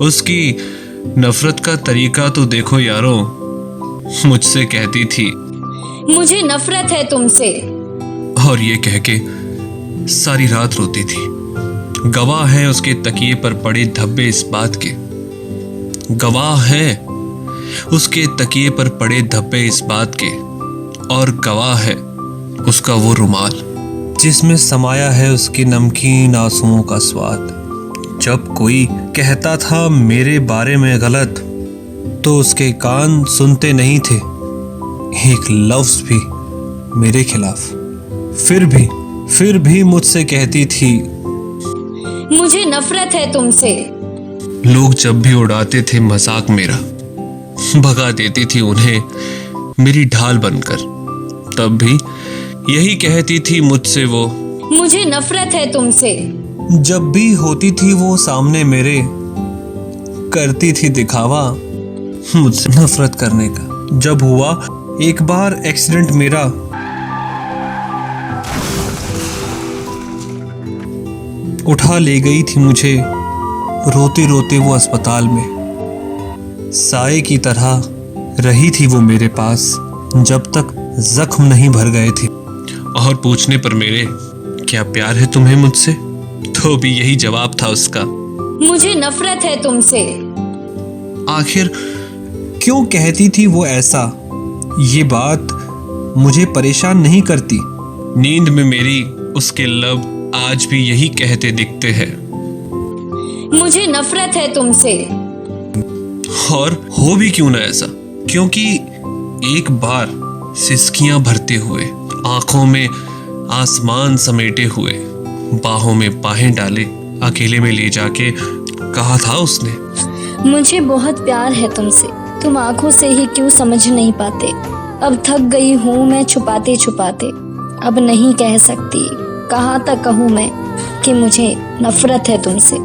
उसकी नफरत का तरीका तो देखो यारो। मुझसे कहती थी, मुझे नफरत है तुमसे। और ये कह के सारी रात रोती थी। गवाह है उसके तकिए पर पड़े धब्बे इस बात के, गवाह है उसके तकिए पर पड़े धब्बे इस बात के, और गवाह है उसका वो रुमाल जिसमें समाया है उसके नमकीन आंसुओं का स्वाद। जब कोई कहता था मेरे बारे में गलत, तो उसके कान सुनते नहीं थे एक लफ्ज भी मेरे खिलाफ। फिर भी मुझसे कहती थी, मुझे नफरत है तुमसे। लोग जब भी उड़ाते थे मजाक मेरा, भगा देती थी उन्हें मेरी ढाल बनकर। तब भी यही कहती थी मुझसे वो, मुझे नफरत है तुमसे। जब भी होती थी वो सामने मेरे, करती थी दिखावा मुझसे नफरत करने का। जब हुआ एक बार एक्सीडेंट मेरा, उठा ले गई थी मुझे रोते रोते वो अस्पताल में। साए की तरह रही थी वो मेरे पास जब तक जख्म नहीं भर गए थे। और पूछने पर मेरे, क्या प्यार है तुम्हें मुझसे, तो भी यही जवाब था उसका, मुझे नफरत है तुमसे। आखिर क्यों कहती थी वो ऐसा? ये बात मुझे परेशान नहीं करती। नींद में मेरी उसके लब आज भी यही कहते दिखते हैं, मुझे नफरत है तुमसे। और हो भी क्यों ना ऐसा, क्योंकि एक बार सिसकियां भरते हुए, आंखों में आसमान समेटे हुए, बाहों में बाहें डाले अकेले में ले जाके कहा था उसने, मुझे बहुत प्यार है तुमसे, तुम आंखों से ही क्यों समझ नहीं पाते। अब थक गई हूँ मैं छुपाते छुपाते, अब नहीं कह सकती, कहाँ तक कहूँ मैं कि मुझे नफरत है तुमसे।